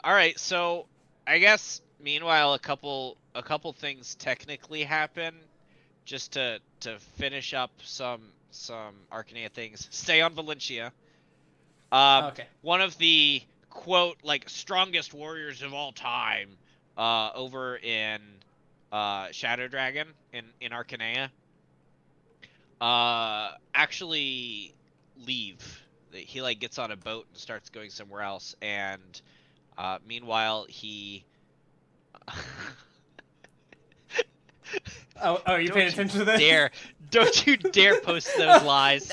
All right, so I guess meanwhile a couple things technically happen just to finish up some Archanea things. Stay on Valencia. Okay. One of the quote like strongest warriors of all time, over in Shadow Dragon in Archanea, actually leave. He like gets on a boat and starts going somewhere else, and meanwhile he. Oh, are you paying Don't you attention to this? dare! Don't you dare post those lies!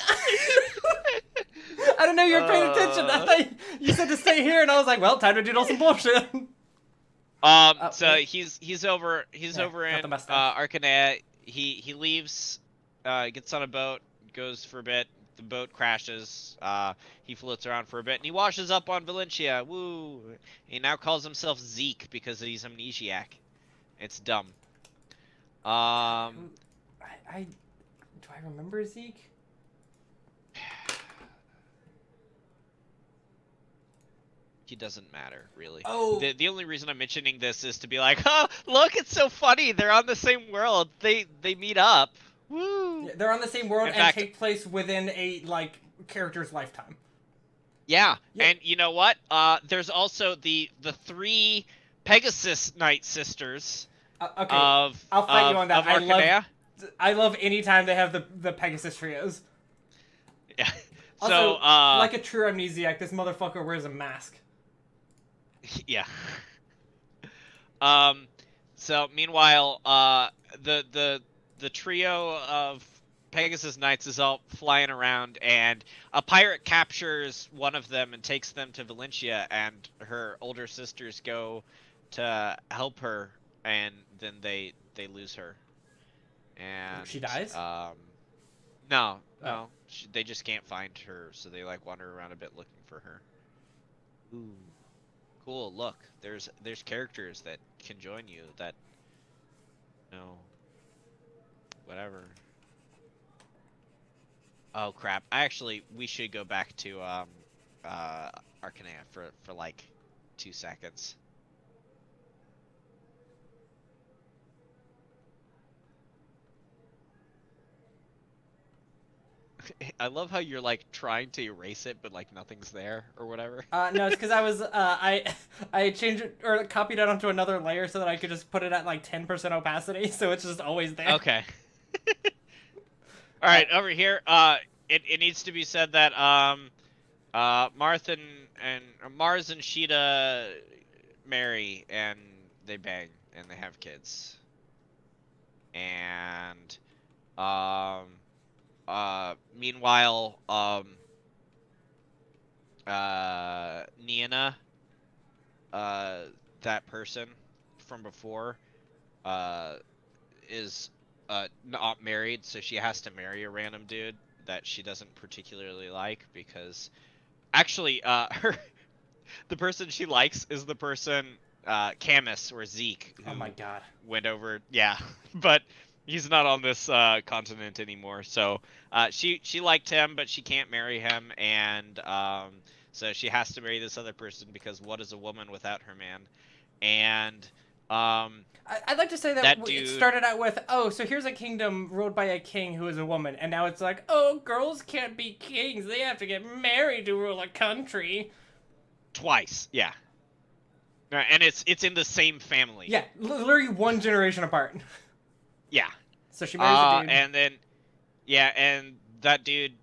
I didn't know you were paying attention. I Uh, thought you said to stay here, and I was like, well, time to do some bullshit. so he's over Yeah, got in the mustache. Archanea. He leaves, gets on a boat, goes for a bit. The boat crashes. He floats around for a bit, and he washes up on Valencia. Woo! He now calls himself Zeke because he's amnesiac. It's dumb. Um, I do I remember Zeke? he doesn't matter really. Oh, The only reason I'm mentioning this is to be like, oh, look, it's so funny. They're on the same world. They meet up. Woo! yeah, they're on the same world In and fact, take place within a like character's lifetime. yeah, Yeah. and you know what? There's also the three Pegasus Knight sisters Okay, I'll fight you on that. of Archanea. I love anytime they have the Pegasus trios. Yeah. So Also, like a true amnesiac, this motherfucker wears a mask. yeah. Um, so meanwhile, the trio of Pegasus Knights is all flying around, and a pirate captures one of them and takes them to Valencia, and her older sisters go to help her, and then they lose her, She and dies. no, Oh, no, they just can't find her, so they like wander around a bit looking for her. Ooh. Cool, look, there's characters that can join you that no whatever. Oh crap. We should go back to Archanea for like 2 seconds. I love how you're like trying to erase it but like nothing's there or whatever. no, it's because I was I changed it or copied it onto another layer so that I could just put it at like 10% opacity, so it's just always there. Okay. All Uh, right, over here it needs to be said that Martha and Mars and Sheeta marry and they bang and they have kids. And um meanwhile Niana, uh that person from before, uh is not married, so she has to marry a random dude that she doesn't particularly like because actually her the person she likes is the person, Camus or Zeke, oh my who god. went over. Yeah, but he's not on this continent anymore. So she liked him, but she can't marry him, and so she has to marry this other person because what is a woman without her man? And um, I'd like to say that that it dude. started out with, oh, so here's a kingdom ruled by a king who is a woman, and now it's like, oh, girls can't be kings; they have to get married to rule a country. Twice, yeah. And it's in the same family. Yeah, literally one generation apart. Yeah. So she marries a dude. And then yeah, and that dude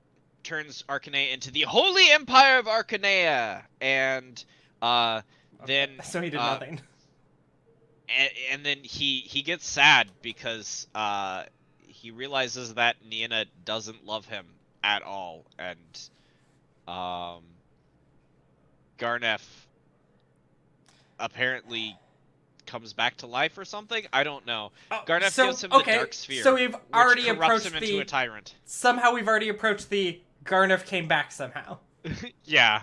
turns Archanea into the Holy Empire of Archanea, and uh, Okay, then so he did uh, nothing. and then he gets sad because he realizes that Niana doesn't love him at all, and um, Garneth apparently comes back to life or something. I don't know. Oh, Garneth so gives him the okay, Dark so Sphere, we've which already corrupts him approached into a the. tyrant. Somehow we've already approached the. Garneth came back somehow. Yeah.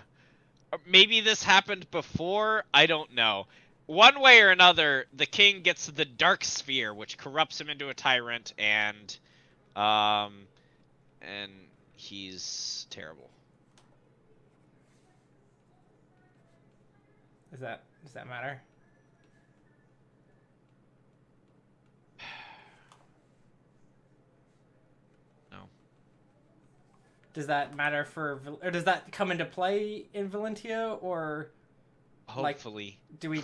Maybe this happened before. I don't know. One way or another, the king gets the Dark Sphere, which corrupts him into a tyrant, um, and he's terrible. Does that matter? No. Does that matter for, or does that come into play in Valentia, or like, Hopefully. do we?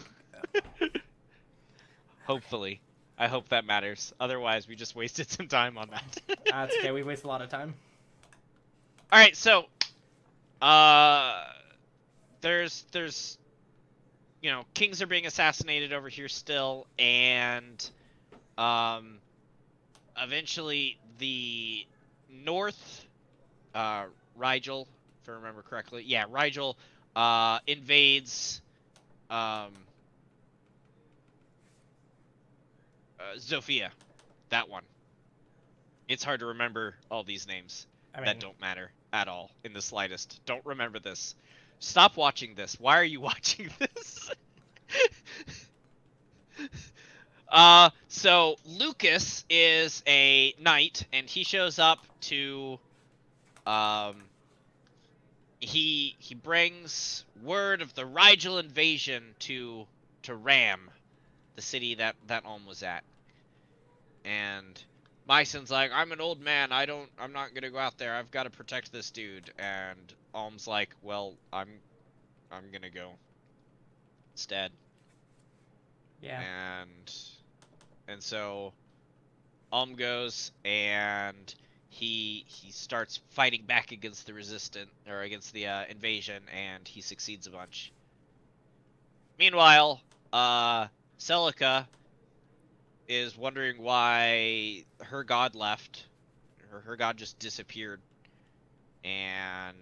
Hopefully. I hope that matters. Otherwise, we just wasted some time on that. It's okay. We waste a lot of time. All right, so uh there's kings are being assassinated over here still, and um eventually the north, Rigel, if I remember correctly. Yeah, Rigel invades um Zofia. That one. It's hard to remember all these names I that mean, don't matter at all in the slightest. Don't remember this. Stop watching this. Why are you watching this? So Lucas is a knight, and he shows up to, um, he brings word of the Rigel invasion to Ram, the city that Ulm was at. And Myson's like, I'm an old man. I'm not gonna go out there. I've got to protect this dude. And Ulm's like, well, I'm gonna go instead. yeah. And so Ulm goes, and he starts fighting back against the resistance, or against the invasion, and he succeeds a bunch. Meanwhile, Celica is wondering why her god left. Her god just disappeared, and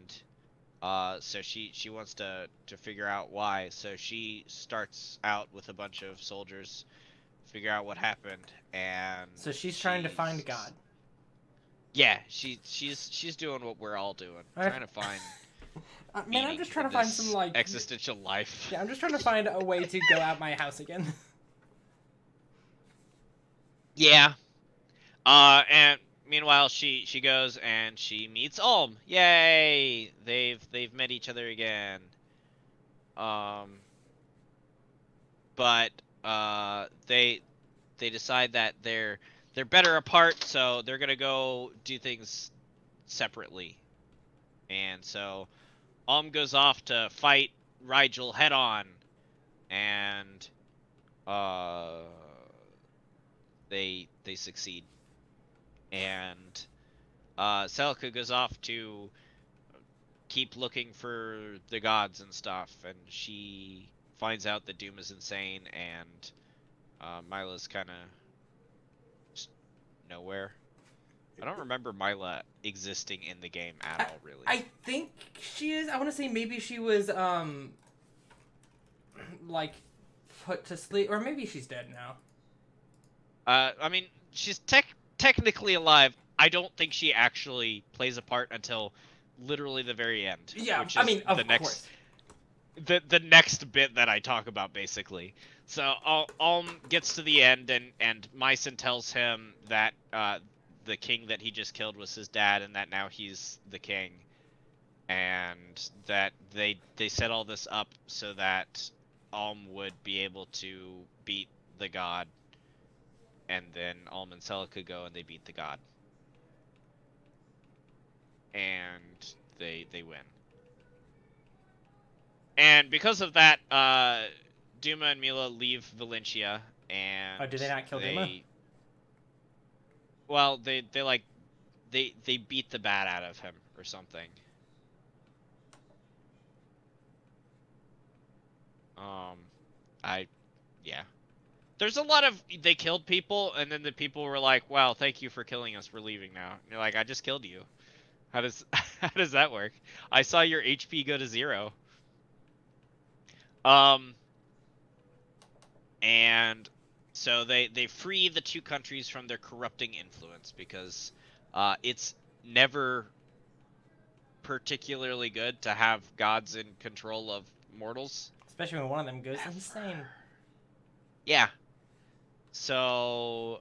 so she wants to figure out why. So she starts out with a bunch of soldiers, figure out what happened, and So she's trying to find God. yeah, she's doing what we're all doing, I, trying to find man, I'm meaning just trying in to find some this like. existential life. Yeah, I'm just trying to find a way to go out my house again. Yeah. And meanwhile, she goes and she meets Ulm. Yay! They've met each other again. Um, but they decide that they're better apart, so they're gonna go do things separately. And so Ulm goes off to fight Rigel head on, and uh, they succeed. And Celica goes off to keep looking for the gods and stuff, and she finds out that Doom is insane, and Mila's kind of just nowhere. I don't remember Mila existing in the game at I, all, really. I think she is. I want to say maybe she was like put to sleep, or maybe she's dead now. I mean, she's technically alive. I don't think she actually plays a part until literally the very end, Yeah, which I is mean, of course. the next bit that I talk about, basically. So Ulm gets to the end, and Mycen tells him that the king that he just killed was his dad, and that now he's the king, and that they set all this up so that Ulm would be able to beat the god, and then Ulm and Celica go and they beat the god, and they win. And because of that, Duma and Mila leave Valentia, Oh, did and they not kill Duma? they, well, they like they beat the bat out of him or something. Um, I yeah. There's a lot of they killed people, and then the people were like, "Wow, thank you for killing us. We're leaving now." And you're like, "I just killed you. How does how does that work? I saw your HP go to 0." Um, and so they free the two countries from their corrupting influence, because it's never particularly good to have gods in control of mortals. Especially when one of them goes Ever. insane. Yeah. So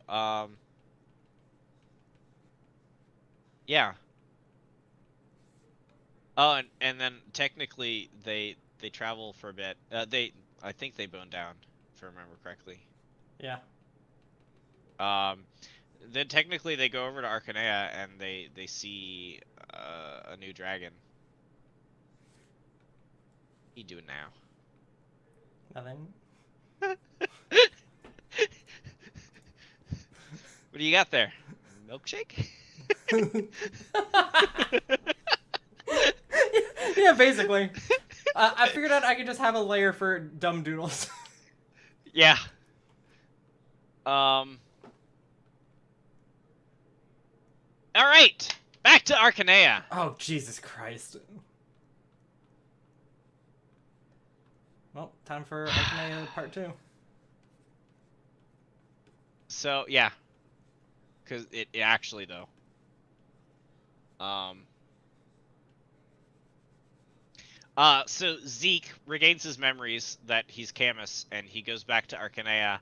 yeah. Oh, and then technically they travel for a bit. They I think they bone down, if I remember correctly. Yeah. Um, then technically they go over to Archanea and they see a new dragon. What you doing now? Nothing. What do you got there? Milkshake? Yeah, basically. I figured out I could just have a layer for dumb doodles. Yeah. All right. Back to Archanea. Oh, Jesus Christ. Well, time for Archanea Part 2. So yeah, because it actually though. Um. So Zeke regains his memories that he's Camus, and he goes back to Archanea,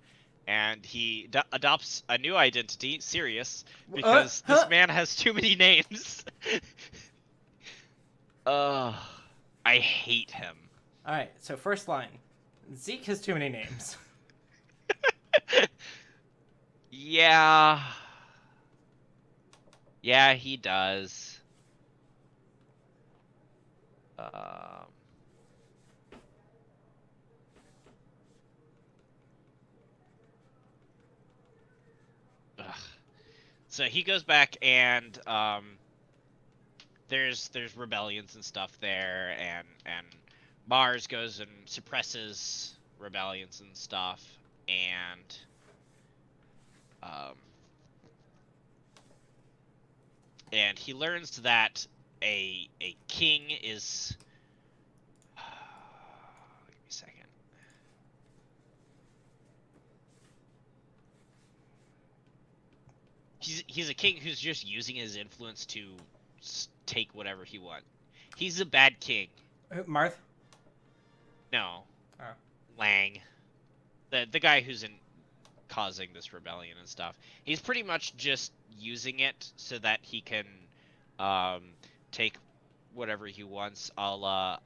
and he adopts a new identity, Sirius, because this Huh? man has too many names. uh, I hate him. Alright, so first line. Zeke has too many names. Yeah. Yeah, he does. Um. Ugh. So he goes back and there's rebellions and stuff there, and Mars goes and suppresses rebellions and stuff, and um and he learns that a king is give me a second. He's a king who's just using his influence to take whatever he wants. He's a bad king. Marth? No, Oh. Lang, the guy who's in causing this rebellion and stuff. He's pretty much just using it so that he can um, take whatever he wants, a la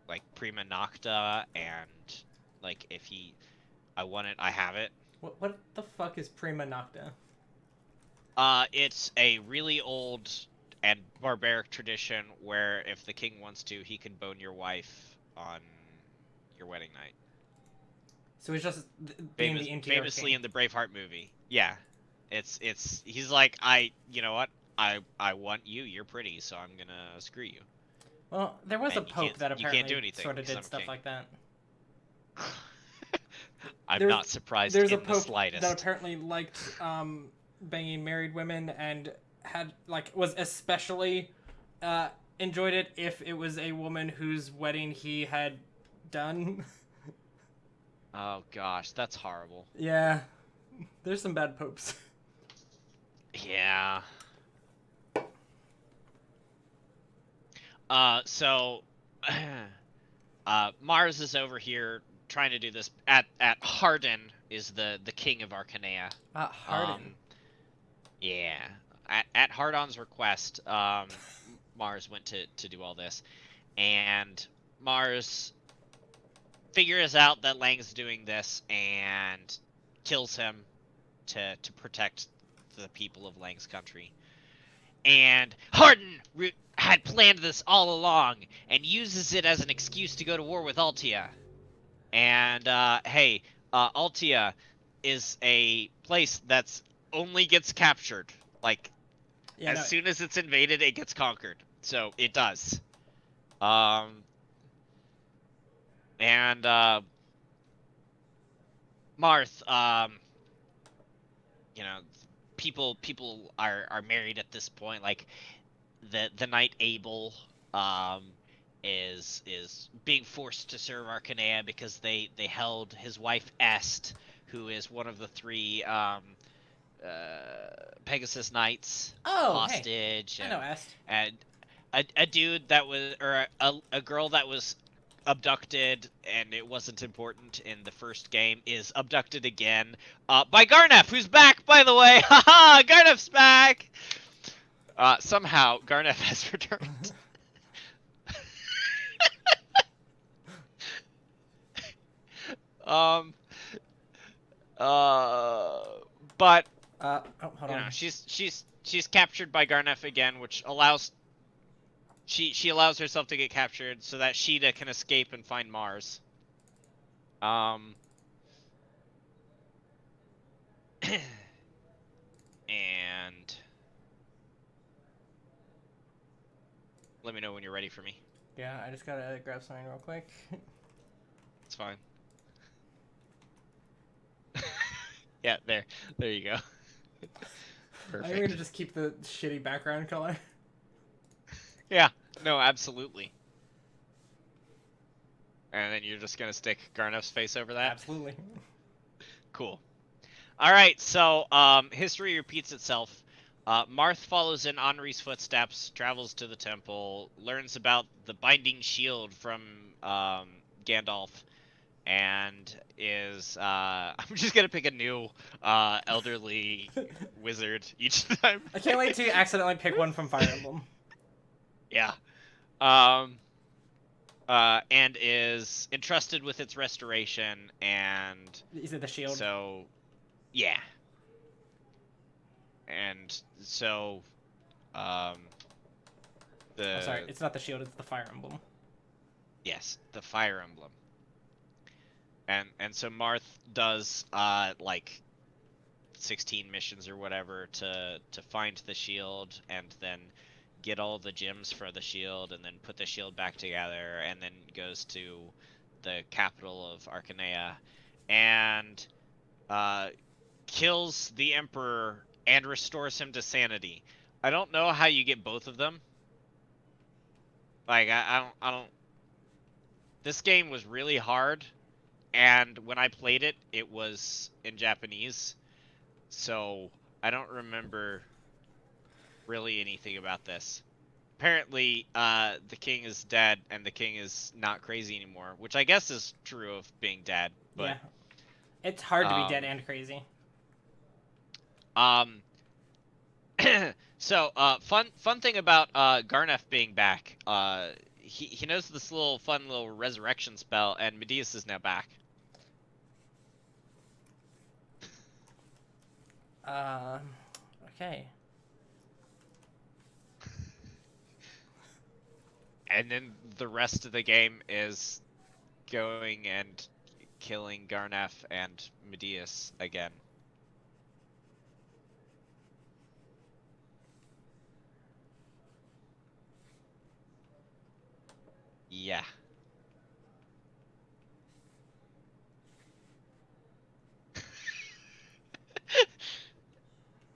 like Prima Nocta, and like if I want it, I have it. What the fuck is Prima Nocta? It's a really old and barbaric tradition where if the king wants to, he can bone your wife on your wedding night. So he's just being the interior Famously king. in the Braveheart movie. Yeah. It's he's like, you know what? I want you. You're pretty, so I'm going to screw you. Well, there was a And pope that you can't do apparently anything sort of because did I'm stuff king. like that. I'm There's- not surprised There's a in the pope slightest. that apparently liked banging married women and had was especially enjoyed it if it was a woman whose wedding he had done. Oh gosh, that's horrible. Yeah, there's some bad popes. Yeah. So Mars is over here trying to do this at Hardin is the king of Archanea. Hardin. Yeah. At Hardon's request, Mars went to do all this, and Mars figures out that Lang's doing this and kills him to protect the people of Lang's country. And Hardin had planned this all along and uses it as an excuse to go to war with Altea. And hey, Altea is a place that's only gets captured. Like Yeah, as soon as it's invaded, it gets conquered. So it does. And Marth, you know, people are married at this point. Like the knight Abel, is being forced to serve Archanea because they held his wife Est, who is one of the three Pegasus Knights, hostage. Hey, I know Est. And a dude that was, or a girl that was abducted and it wasn't important in the first game is abducted again by Garnef, who's back, by the way. Haha, Garnef's back. Somehow Garnef has returned. Um. Uh. But Oh, hold you know, on. she's captured by Garnef again, which allows she allows herself to get captured so that Sheeta can escape and find Mars. Um. And let me know when you're ready for me. Yeah, I just gotta grab something real quick. It's fine. Yeah, there you go. I'm gonna Perfect. just keep the shitty background color. Yeah, no, absolutely. And then you're just gonna stick Garneff's face over that? Absolutely. Cool. Alright, so, history repeats itself. Marth follows in Henri's footsteps, travels to the temple, learns about the binding shield from, Gandalf, and is, I'm just gonna pick a new, elderly wizard each time. I can't wait to accidentally pick one from Fire Emblem. Yeah. Um, and is entrusted with its restoration, and Is it the shield? so, yeah. And so, um, Oh, sorry, the, it's not the shield. It's the Fire Emblem. yes, the Fire Emblem. And so Marth does, like, 16 missions or whatever to find the shield, and then get all the gems for the shield, and then put the shield back together, and then goes to the capital of Archanea, and uh, kills the Emperor and restores him to sanity. I don't know how you get both of them. Like, I don't. This game was really hard, and when I played it, it was in Japanese, so I don't remember really anything about this. Apparently, the king is dead, and the king is not crazy anymore, which I guess is true of being dead, but, Yeah, it's hard to be dead um, and crazy. um, so, fun thing about, Garnef being back, he knows this fun little resurrection spell, and Medius is now back. Uh, okay. And then the rest of the game is going and killing Garnef and Medius again. Yeah.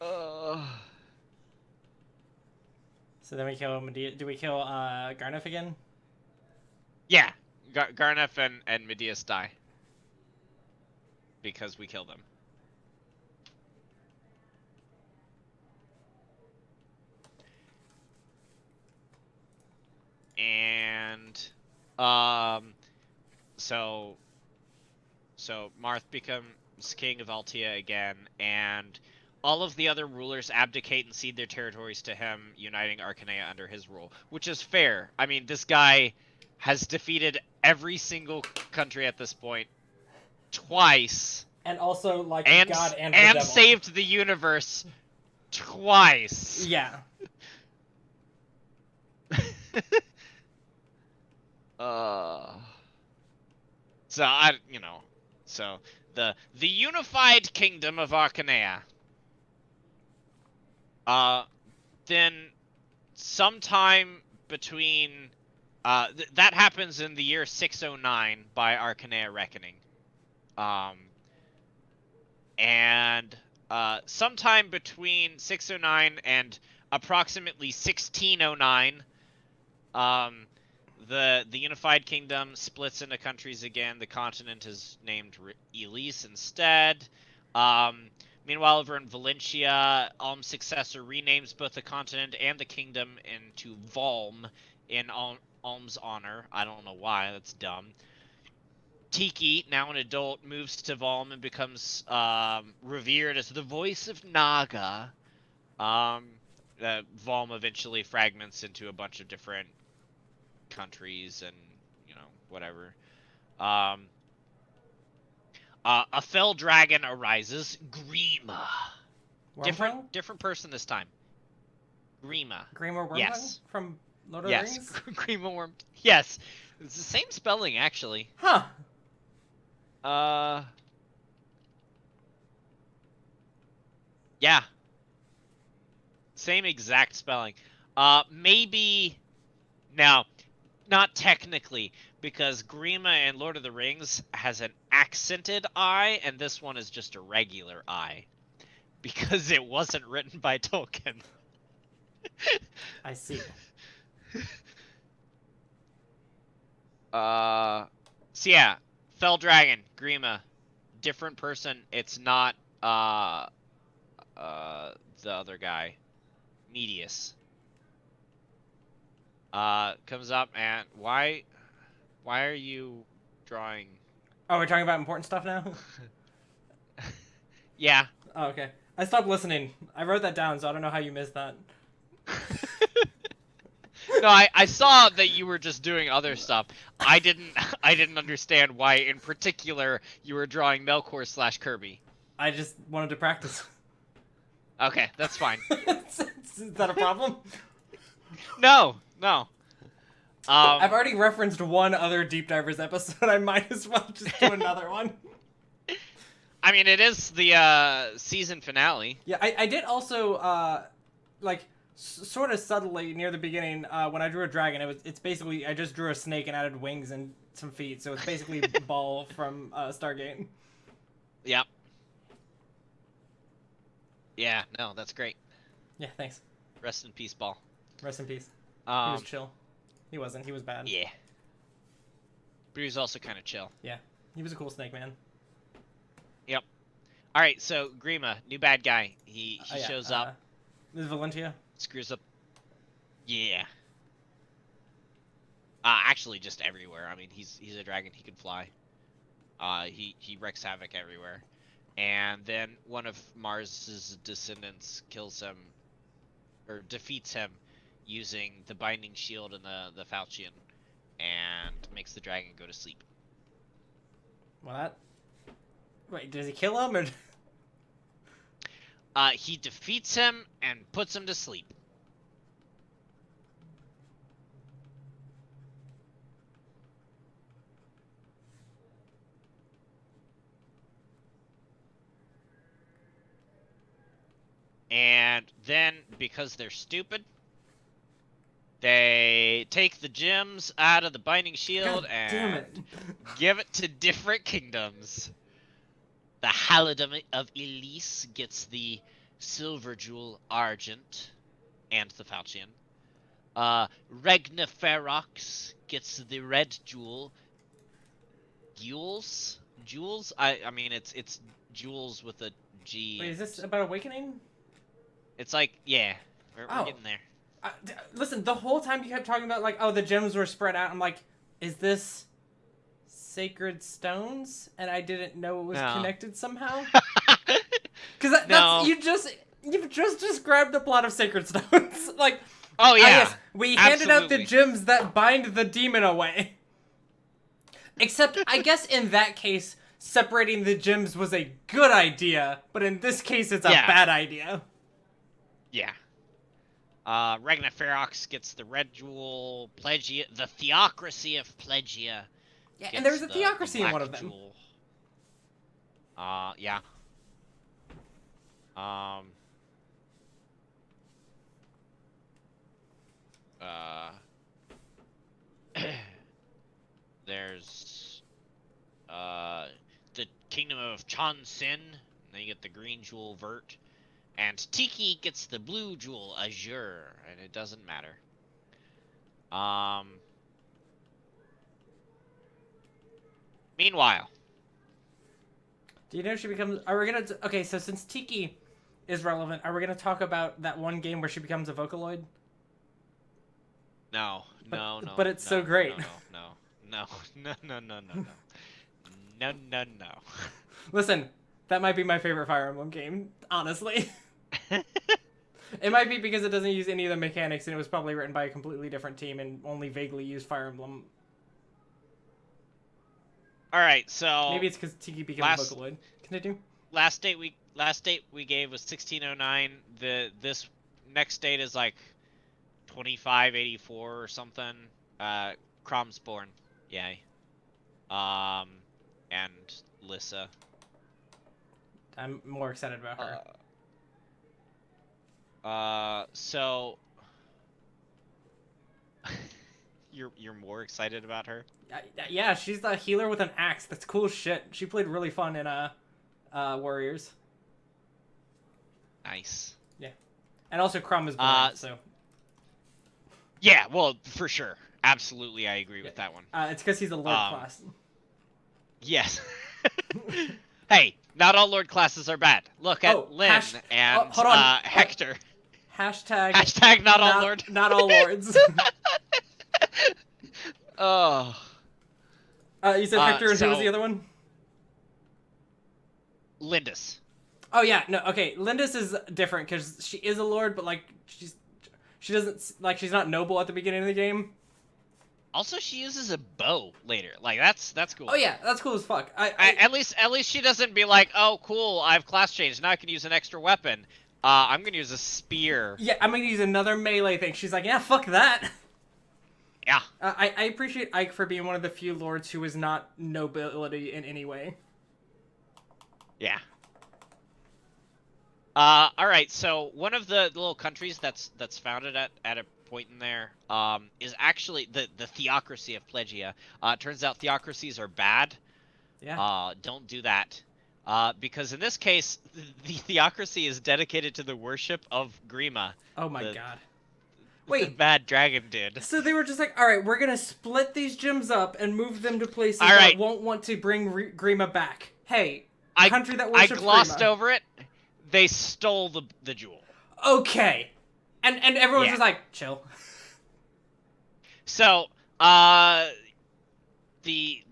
uh, So then we kill Medea. Do we kill Garnef again? yeah. Garnef and Medius die because we kill them. And um so Marth becomes king of Altea again, and all of the other rulers abdicate and cede their territories to him, uniting Archanea under his rule, which is fair. I mean, this guy has defeated every single country at this point twice, And also, like, and God and the and devil. saved the universe twice. Yeah. uh so so the unified kingdom of Archanea. Uh then sometime between that happens in the year 609 by Archanea reckoning. Um and sometime between 609 and approximately 1609, um the unified kingdom splits into countries again. The continent is named Elise instead. Um, Meanwhile, over in Valentia, Alm's successor renames both the continent and the kingdom into Valm in Alm's honor. I don't know why. That's dumb. Tiki, now an adult, moves to Valm and becomes revered as the voice of Naga. Um, Valm eventually fragments into a bunch of different countries and whatever. Um, A fell dragon arises. Grima. Wormtongue? Different person this time. Grima. Grima Wormtongue Yes. from Lord of the Yes. Rings? Grima Worm. Yes. It's the same spelling, actually. Huh. Uh. Yeah. Same exact spelling. Maybe. Now, not technically, because Grima in Lord of the Rings has an accented I, and this one is just a regular I. Because it wasn't written by Tolkien. I see. So yeah, Fell Dragon, Grima, different person. It's not the other guy, Medius. Comes up and why are you drawing? Oh, we're talking about important stuff now? Yeah. Oh, okay. I stopped listening. I wrote that down, so I don't know how you missed that. No, I saw that you were just doing other stuff. I didn't understand why in particular you were drawing Melkor / Kirby. I just wanted to practice. Okay, that's fine. Is that a problem? No, no. I've already referenced one other Deep Divers episode. I might as well just do another one. I mean, it is the season finale. Yeah, I did also like sort of subtly near the beginning when I drew a dragon. It's basically I just drew a snake and added wings and some feet, so it's basically Ball from Stargate. Yep. Yeah, no, that's great. Yeah, thanks. Rest in peace, Ball. Rest in peace. He was chill. He wasn't. He was bad. Yeah. But he was also kind of chill. Yeah, he was a cool snake man. Yep. All right, so Grima, new bad guy. He Yeah, shows up. This is Valentia. Screws up. Yeah. Actually, just everywhere. I mean, he's a dragon. He can fly. He wreaks havoc everywhere. And then one of Mars's descendants kills him, or defeats him, using the binding shield and the falchion, and makes the dragon go to sleep. What? Wait, does he kill him or? He defeats him and puts him to sleep. And then, because they're stupid, they take the gems out of the binding shield and give it to different kingdoms. The Halidom of Elise gets the silver jewel Argent and the falchion. Regna Ferox gets the red jewel Gules? Jewels? I mean, it's jewels with a G. Wait, is this about awakening? It's like, yeah, we're getting there. Listen, the whole time you kept talking about, like, oh, the gems were spread out. I'm like, is this sacred stones? And I didn't know it was connected somehow. Because you've just described the plot of Sacred Stones. Like, oh yeah, yes, we handed out the gems that bind the demon away. Except, I guess in that case, separating the gems was a good idea, but in this case, it's a bad idea. Yeah. Regna Ferox gets the red jewel. Plegia, the Theocracy of Plegia. Yeah, and there's a theocracy in one of them. Jewel. Yeah. There's the Kingdom of Chon Sin. Then you get the green jewel Vert. And Tiki gets the blue jewel Azure, and it doesn't matter. Meanwhile, do you know she becomes? Are we gonna? Okay, so since Tiki is relevant, are we gonna talk about that one game where she becomes a Vocaloid? No. But it's so great. No. Listen, that might be my favorite Fire Emblem game, honestly. It might be because it doesn't use any of the mechanics, and it was probably written by a completely different team and only vaguely used Fire Emblem. All right, so Maybe it's because Tiki became a last Vocaloid. Continue. last date we gave was 1609. This next date is like 2584 or something. Crom's born. Yay. Um, and Lissa. I'm more excited about her. So you're more excited about her? Yeah, she's the healer with an axe. That's cool as shit. She played really fun in Warriors. Nice. Yeah, and also Crom is born. So yeah, well, for sure, absolutely, I agree with that one. it's because he's a Lord class. Yes. Hey, not all Lord classes are bad. Look at Lynn and hold on. Hector. Hashtag not all Lord. Not all Lords. Oh. You said Hector, and who was the other one? Lindis. Oh yeah, no, okay. Lindis is different because she is a lord, but like she doesn't like she's not noble at the beginning of the game. Also, she uses a bow later. Like that's cool. Oh yeah, that's cool as fuck. At least she doesn't be like, oh cool, I've class changed, now I can use an extra weapon. I'm gonna use a spear. Yeah, I'm gonna use another melee thing. She's like, yeah, fuck that. Yeah. I appreciate Ike for being one of the few lords who is not nobility in any way. Yeah. All right. So one of the little countries that's founded at a point in there is actually the theocracy of Plegia. Turns out theocracies are bad. Yeah. Don't do that. Because in this case, the theocracy is dedicated to the worship of Grima. Oh my god. Wait. The bad dragon dude. So they were just like, all right, we're gonna split these gyms up and move them to places that won't want to bring Grima back. Hey, country that worships I glossed Grima. over it. They stole the jewel. Okay. And everyone's just like, chill. So, the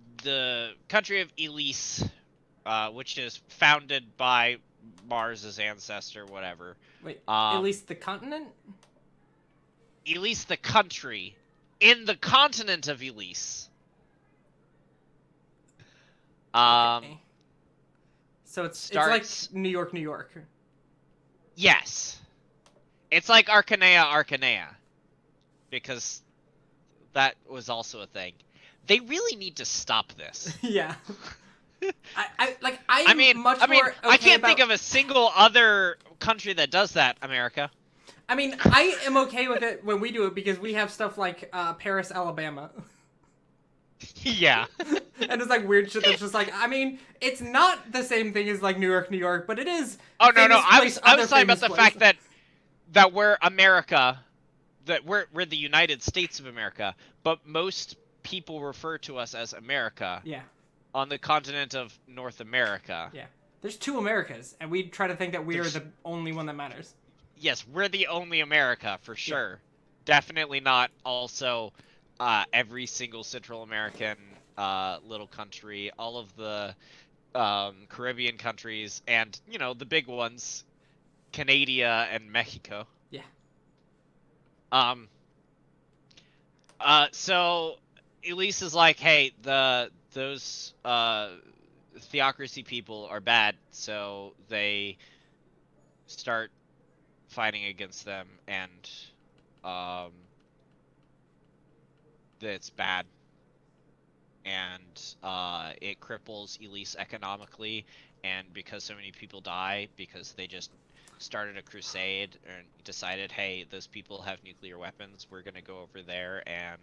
country of Elise, which is founded by Mars's ancestor, whatever. Wait, Elise the continent? Elise the country. In the continent of Elise. Okay. So it's like New York, New York. Yes. It's like Archanea. Because that was also a thing. They really need to stop this. Yeah. I mean, I can't think of a single other country that does that, America. I mean, I am okay with it when we do it because we have stuff like Paris, Alabama. Yeah. And it's like weird shit that's just like, I mean, it's not the same thing as like New York, New York, but it is. Oh no, I was talking about the fact that we're America, that we're the United States of America, but most people refer to us as America. Yeah. On the continent of North America. Yeah. There's two Americas, and we try to think that we are the only one that matters. Yes, we're the only America, for sure. Yeah. Definitely not also every single Central American little country, all of the Caribbean countries, and, you know, the big ones, Canada and Mexico. Yeah. So Elise is like, hey, those theocracy people are bad, so they start fighting against them, and it's bad, and it cripples Elise economically, and because so many people die because they just started a crusade and decided, hey, those people have nuclear weapons, we're gonna go over there and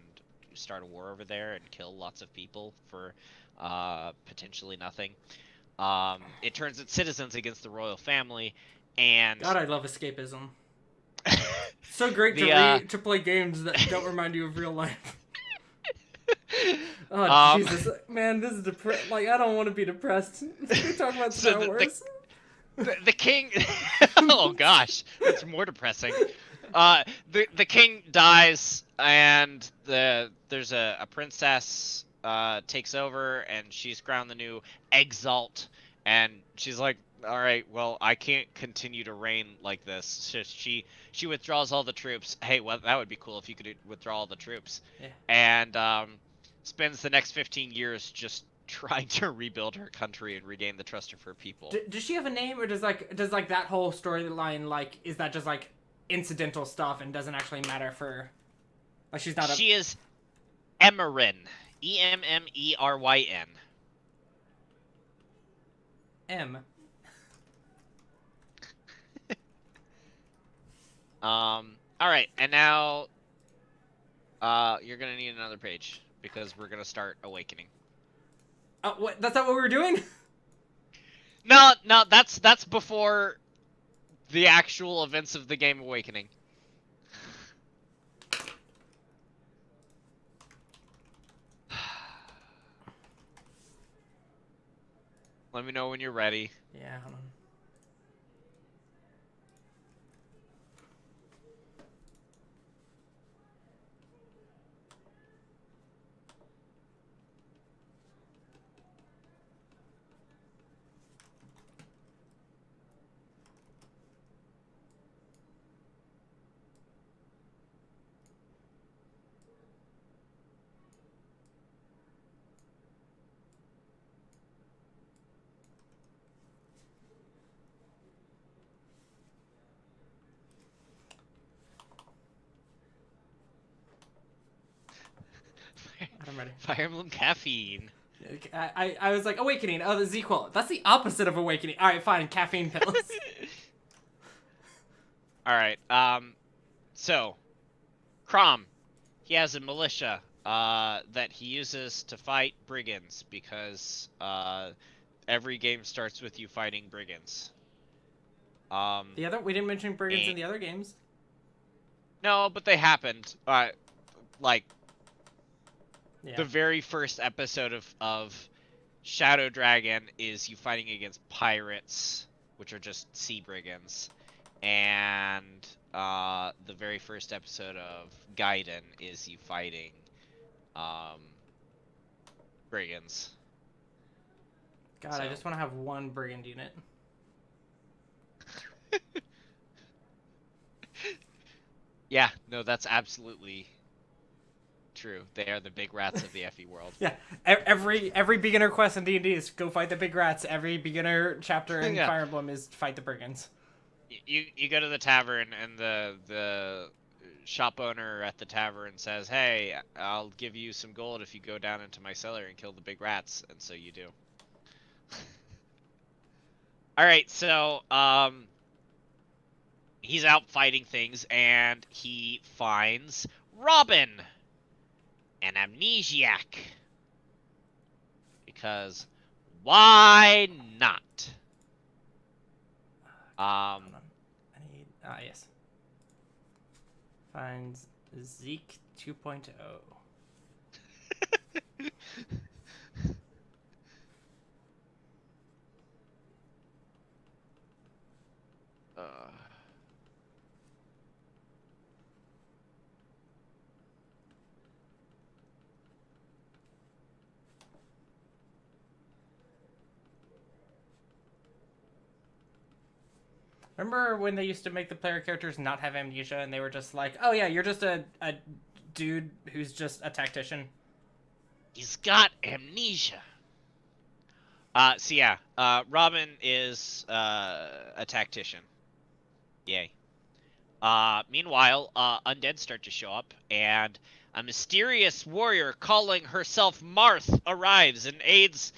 start a war over there and kill lots of people for potentially nothing. It turns its citizens against the royal family, and God, I love escapism. So great to play games that don't remind you of real life. Oh Jesus, man, this is like, I don't want to be depressed. We talk about Star Wars. The king. Oh gosh, that's more depressing. The king dies, and there's a princess takes over, and she's crowned the new Exalt, and she's like, all right, well, I can't continue to reign like this. So she withdraws all the troops. Hey, well, that would be cool if you could withdraw all the troops. Yeah. And spends the next 15 years just trying to rebuild her country and regain the trust of her people. Does she have a name, or does that whole storyline is that just incidental stuff and doesn't actually matter for she's not a She is Emeryn. Emmeryn. M. All right, and now you're gonna need another page because we're gonna start awakening. What? That's not what we were doing. No, that's before the actual events of the game Awakening. Let me know when you're ready. Yeah, hold on. I'm ready. Fire Emblem caffeine. I was like, awakening. Oh, the Z quote. That's the opposite of awakening. All right, fine. Caffeine pills. All right. So, Crom, he has a militia that he uses to fight brigands because every game starts with you fighting brigands. We didn't mention brigands in and, the other games. no, but they happened. Like Yeah. the very first episode of Shadow Dragon is you fighting against pirates, which are just sea brigands, and the very first episode of Gaiden is you fighting brigands. God, So. I just want to have one brigand unit. Yeah, no, that's absolutely true. They are the big rats of the FE world. Yeah, every beginner quest in D&D is go fight the big rats. Every beginner chapter in Yeah. Fire Emblem is fight the brigands. You go to the tavern and the shop owner at the tavern says, "Hey, I'll give you some gold if you go down into my cellar and kill the big rats," and so you do. All right, so he's out fighting things and he finds Robin, an amnesiac. Because why not? Hold on. I need yes. Finds Zeke 2.0. uh, Remember when they used to make the player characters not have amnesia and they were just like, oh yeah, you're just a dude who's just a tactician? he's got amnesia. So yeah, Robin is a tactician. Yay. Meanwhile, undead start to show up, and a mysterious warrior calling herself Marth arrives and aids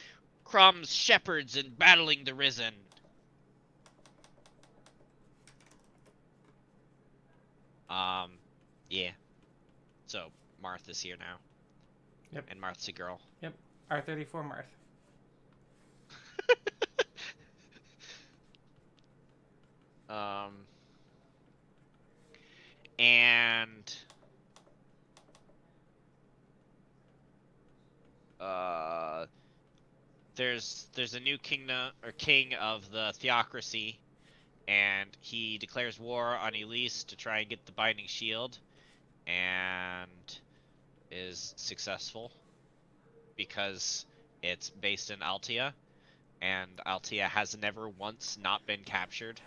Crom's shepherds in battling the Risen. Yeah. So, Marth is here now. Yep. And Marth's a girl. Yep. R34 Marth. And there's a new king of the theocracy, and he declares war on Elise to try and get the binding shield, and is successful because it's based in Altea, and Altea has never once not been captured.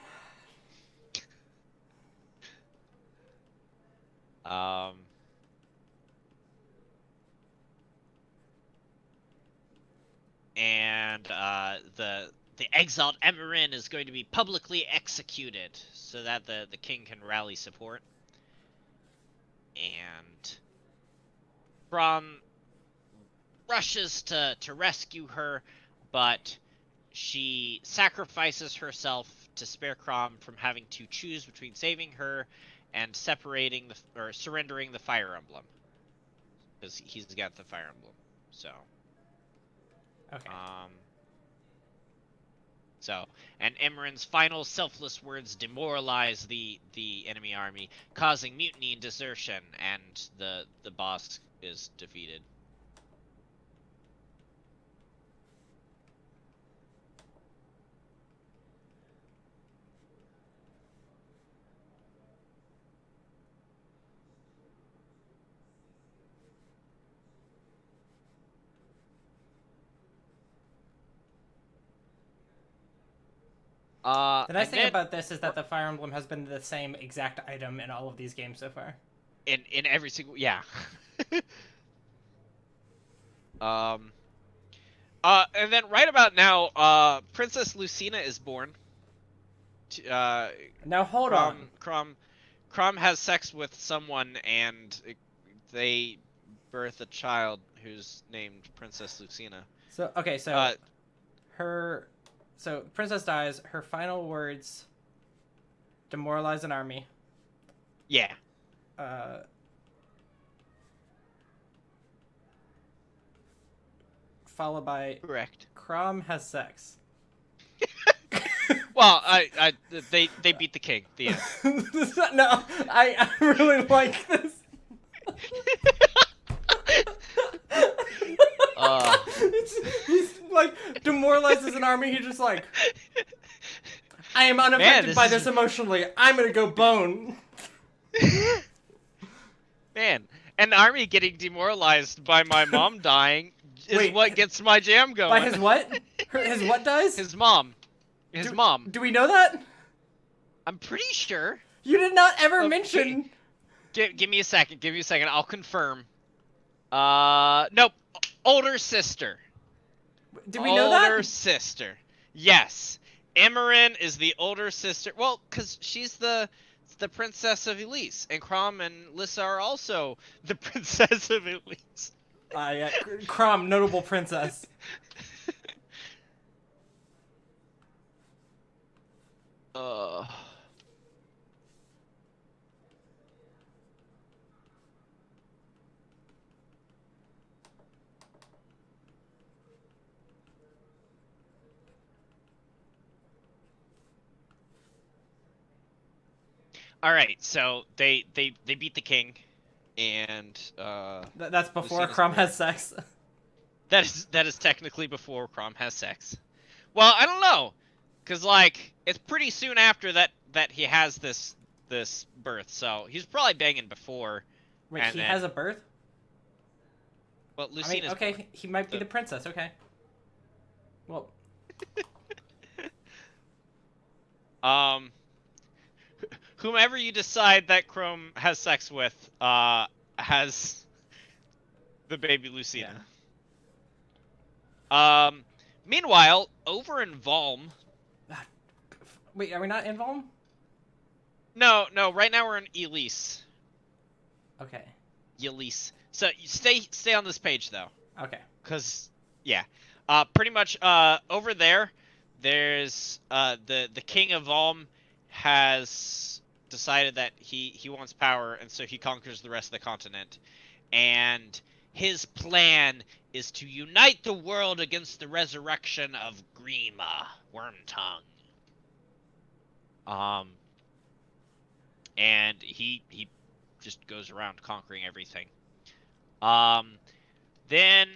and the exiled Emerin is going to be publicly executed so that the king can rally support. And Bronn rushes to rescue her, but she sacrifices herself to spare Crom from having to choose between saving her and separating or surrendering the Fire Emblem, because he's got the Fire Emblem. So, Okay. So, and Emran's final selfless words demoralize the enemy army, causing mutiny and desertion, and the boss is defeated. The nice And thing then about this is that the Fire Emblem has been the same exact item in all of these games so far. in every single, yeah. um. And then right about now, Princess Lucina is born. Now hold on. Crom has sex with someone, and they birth a child who's named Princess Lucina. So okay, so her, so Princess dies. Her final words: demoralize an army. Yeah. Followed by Correct. Crom has sex. Well, they beat the king. The end. No, I really like this. He's like demoralizes an army. He's just like, I am unaffected by this emotionally. I'm gonna go bone. Man, an army getting demoralized by my mom dying is what gets my jam going. By his what? His what dies? His mom. His mom. Do we know that? I'm pretty sure. You did not ever mention. Give me a second. Give me a second. I'll confirm. Nope. Older sister. Do we know that? Older sister. Yes. Emerin is the older sister. Well, because she's the princess of Elise, and Crom and Lissa are also the princess of Elise. Yeah. Crom, notable princess. All right, so they beat the king, and that's before Crom has sex. That is technically before Crom has sex. Well, I don't know, cause like it's pretty soon after that he has this birth, so he's probably banging before. Wait, he has a birth? Well, Lucina's okay, born. he might be the princess. Okay. Well. Whomever you decide that Chrome has sex with, has the baby Lucina. Yeah. Meanwhile, over in Valm. Wait, are we not in Valm? No. Right now we're in Elise. Okay. Elise. So you stay on this page though. Okay. Cause yeah, pretty much over there's the king of Valm has decided that he wants power, and so he conquers the rest of the continent. And his plan is to unite the world against the resurrection of Grima, Wormtongue. And he just goes around conquering everything. Then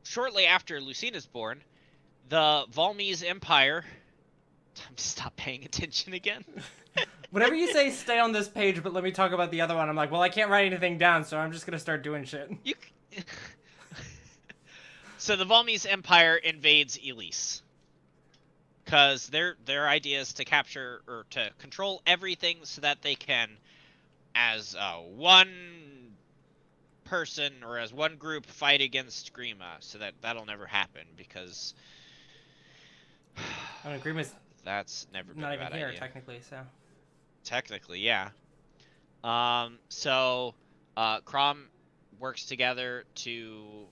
shortly after Lucina's born, the Valmese Empire. Time to stop paying attention again. Whenever you say stay on this page, but let me talk about the other one, I'm like, well, I can't write anything down, so I'm just gonna start doing shit. So the Valmese Empire invades Elise, because their idea is to capture or to control everything so that they can, as one person or as one group fight against Grima, so that'll never happen because I mean, Grima's that's never been not a even bad here, idea. technically, so. Technically, yeah. So, Crom works together to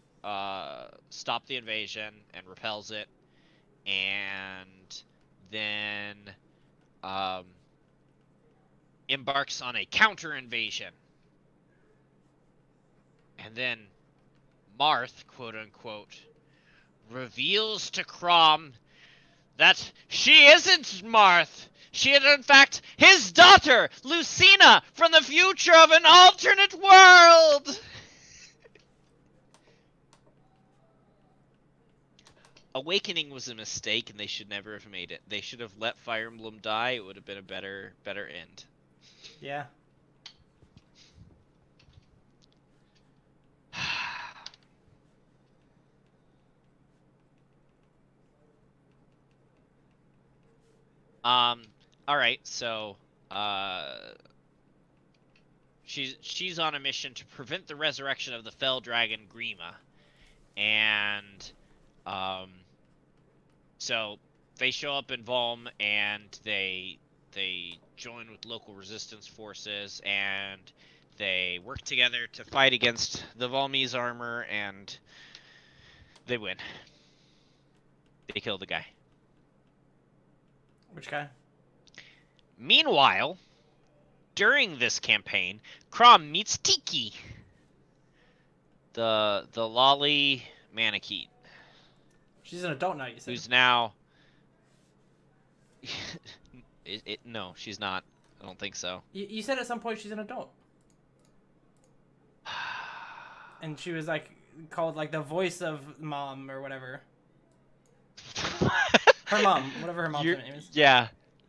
stop the invasion and repels it, and then um, embarks on a counter invasion. And then Marth, quote unquote, reveals to Crom that she isn't Marth. She is, in fact, his daughter, Lucina, from the future of an alternate world! Awakening was a mistake, and they should never have made it. They should have let Fire Emblem die. It would have been a better end. Yeah. All right. So, she's on a mission to prevent the resurrection of the fell dragon Grima, and so they show up in Volm and they join with local resistance forces and they work together to fight against the Volmese armor and they win. They kill the guy. Which guy? Meanwhile, during this campaign, Crom meets Tiki, the lolly mannequin. She's an adult now, you said. Who's now no, she's not. I don't think so. You said at some point she's an adult. And she was like called like the voice of mom or whatever. Her mom, whatever her mom's name is.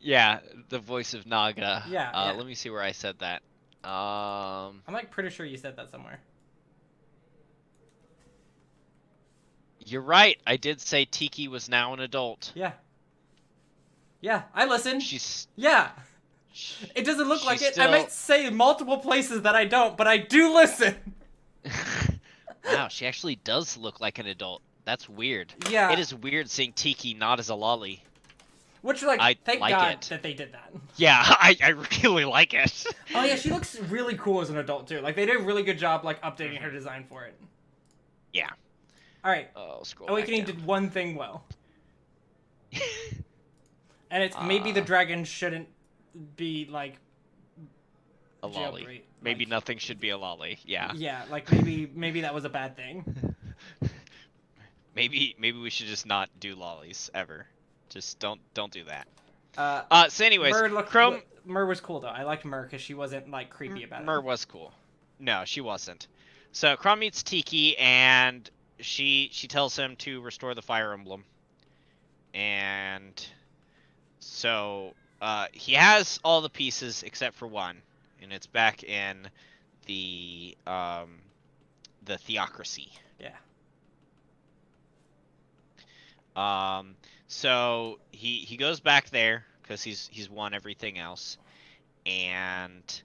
Yeah, the voice of Naga. Yeah. Let me see where I said that. I'm like pretty sure you said that somewhere. You're right. I did say Tiki was now an adult. Yeah. Yeah, I listen. She's. Yeah. It doesn't look like it. Still... I might say multiple places that I don't, but I do listen. Wow, she actually does look like an adult. That's weird. Yeah. It is weird seeing Tiki not as a lolly. Which, like, I thank like God it. that they did that. Yeah, I really like it. Oh yeah, she looks really cool as an adult too. Like they did a really good job like updating her design for it. Yeah. All right. Oh, scroll Awakening back down. did one thing well. And it's maybe the dragon shouldn't be like a lolly. jailbreak. Maybe like, nothing should be a lolly. Yeah. Yeah, like maybe that was a bad thing. Maybe we should just not do lollies ever. Just don't do that. So anyways, Mur was cool though. I liked Mur because she wasn't like creepy about it. Mur was cool. No, she wasn't. So Crom meets Tiki and she tells him to restore the Fire Emblem. And so he has all the pieces except for one, and it's back in the Theocracy. Yeah. So he goes back there because he's won everything else, and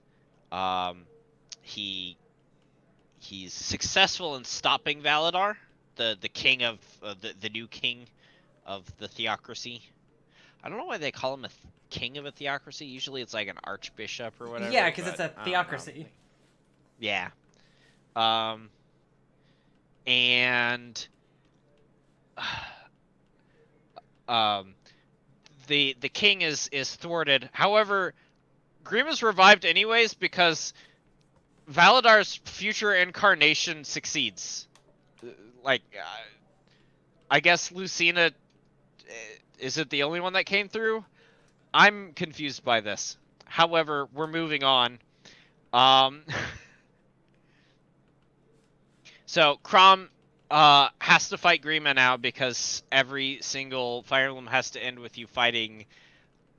he's successful in stopping Valadar, the king of the new king of the Theocracy. I don't know why they call him a king of a theocracy. Usually it's like an archbishop or whatever. Yeah, because it's a theocracy. Yeah. And the king is thwarted. However, Grima's revived anyways because Valadar's future incarnation succeeds. Like, I guess Lucina, is it the only one that came through? I'm confused by this. However, we're moving on. So Crom has to fight Grima now because every single Fire Emblem has to end with you fighting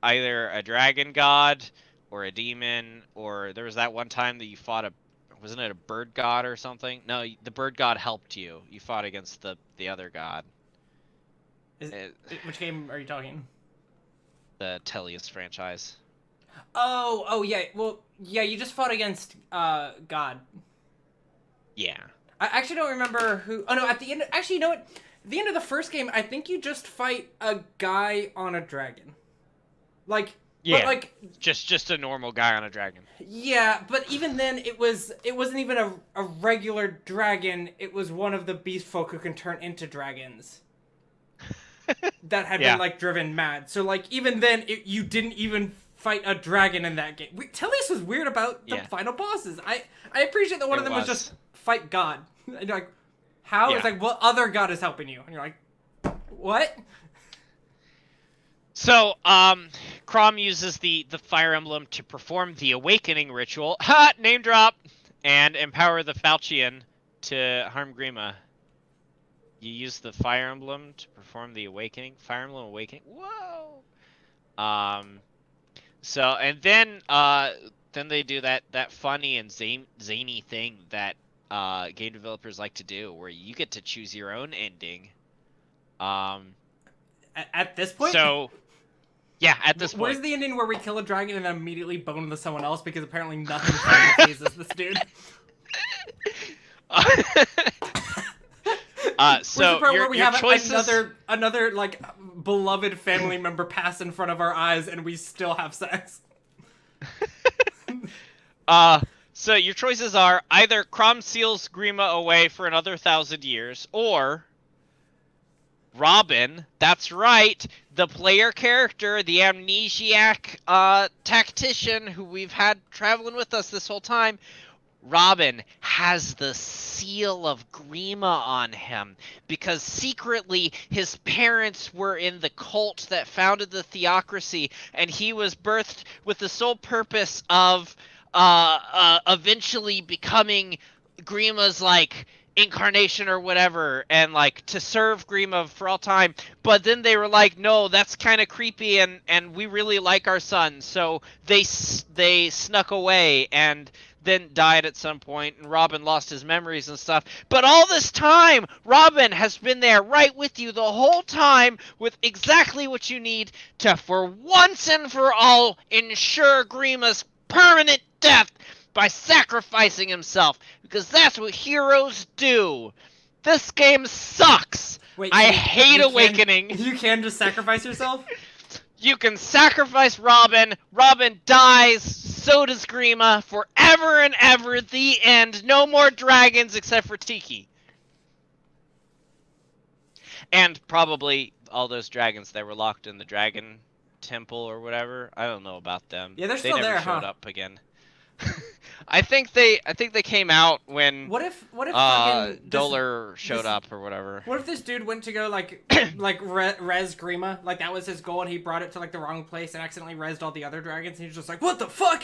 either a dragon god or a demon, or there was that one time that you fought wasn't it a bird god or something? No, the bird god helped you. You fought against the other god. Which game are you talking? The Tellius franchise. Oh yeah. Well, yeah. You just fought against God. Yeah. I actually don't remember who. Oh no, at the end. Actually, you know what? At the end of the first game, I think you just fight a guy on a dragon. Like, but Yeah. like, Just a normal guy on a dragon. yeah, but even then, it wasn't even a regular dragon. It was one of the beast folk who can turn into dragons that had been Yeah. like driven mad. So like, even then, you didn't even fight a dragon in that game. Tellius was weird about the Yeah. final bosses. I appreciate that one of them was just fight God. And you're like, how? Yeah. It's like, what other god is helping you? And you're like, what? So, Crom uses the Fire Emblem to perform the Awakening ritual. Ha! Name drop! And empower the Falchion to harm Grima. You use the Fire Emblem to perform the Awakening. Fire Emblem Awakening. Whoa! So, and then they do that funny and zany thing that game developers like to do, where you get to choose your own ending. At this point? So, yeah, at this point. Where's the ending where we kill a dragon and then immediately bone into someone else because apparently nothing phases this dude? So the part your, where we your have choices... another like beloved family member pass in front of our eyes and we still have sex. So your choices are either Crom seals Grima away for another 1,000 years, or Robin, that's right, the player character, the amnesiac tactician who we've had traveling with us this whole time, Robin has the seal of Grima on him because secretly his parents were in the cult that founded the theocracy, and he was birthed with the sole purpose of eventually becoming Grima's like incarnation or whatever, and like to serve Grima for all time. But then they were like, no, that's kind of creepy, and we really like our son, so they snuck away and then died at some point, and Robin lost his memories and stuff. But all this time, Robin has been there right with you the whole time with exactly what you need to, for once and for all, ensure Grima's permanent death by sacrificing himself, because that's what heroes do. This game sucks. Wait, I hate Awakening. You can just sacrifice yourself? You can sacrifice Robin. Robin dies. So does Grima. Forever and ever. The end. No more dragons except for Tiki. And probably all those dragons that were locked in the dragon temple or whatever. I don't know about them. Yeah, they're still there, They never showed up again. I think they came out when what if fucking Dolar showed up or whatever. What if this dude went to go like res Grima, like that was his goal, and he brought it to like the wrong place and accidentally rezzed all the other dragons, and he's just like, what the fuck?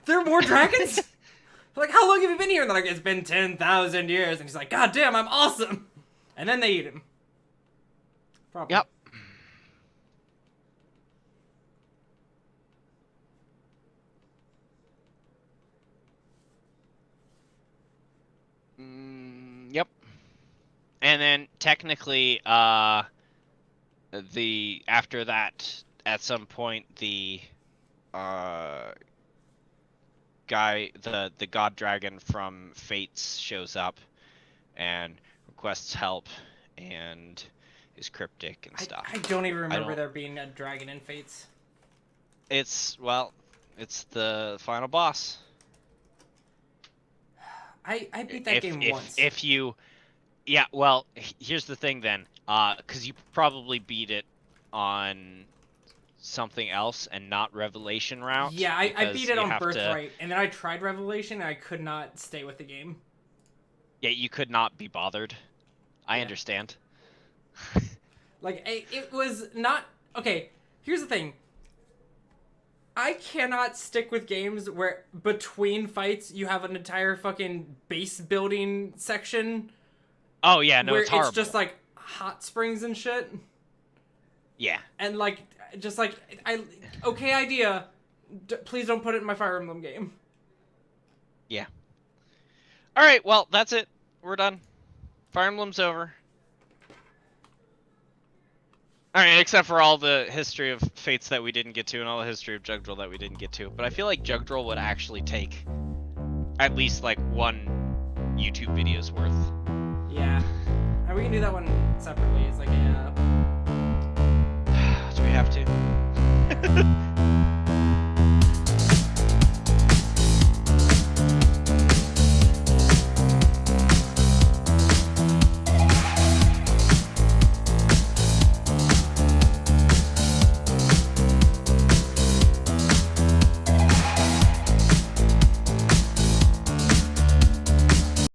There are more dragons? Like, how long have you been here? And they're like, it's been 10,000 years, and he's like, god damn, I'm awesome. And then they eat him. Probably. Yep. Yep. And then technically, after that, at some point, the guy, the god dragon from Fates shows up and requests help and is cryptic and stuff. I don't even remember there being a dragon in Fates. It's the final boss. I beat that game once. If you, yeah, well, here's the thing then, because you probably beat it on something else and not Revelation route. Yeah, I beat it on Birthright, and then I tried Revelation, and I could not stay with the game. Yeah, you could not be bothered. I understand. Like, it was not... Okay, here's the thing. I cannot stick with games where between fights you have an entire fucking base building section. Oh yeah, no, where it's horrible. It's just like hot springs and shit. Yeah. And like, just like, okay idea, please don't put it in my Fire Emblem game. Yeah. All right, well that's it. We're done. Fire Emblem's over. Alright, except for all the history of Fates that we didn't get to and all the history of Jugdral that we didn't get to. But I feel like Jugdral would actually take at least like one YouTube videos worth. Yeah. And we can do that one separately. It's like a. Do we have to?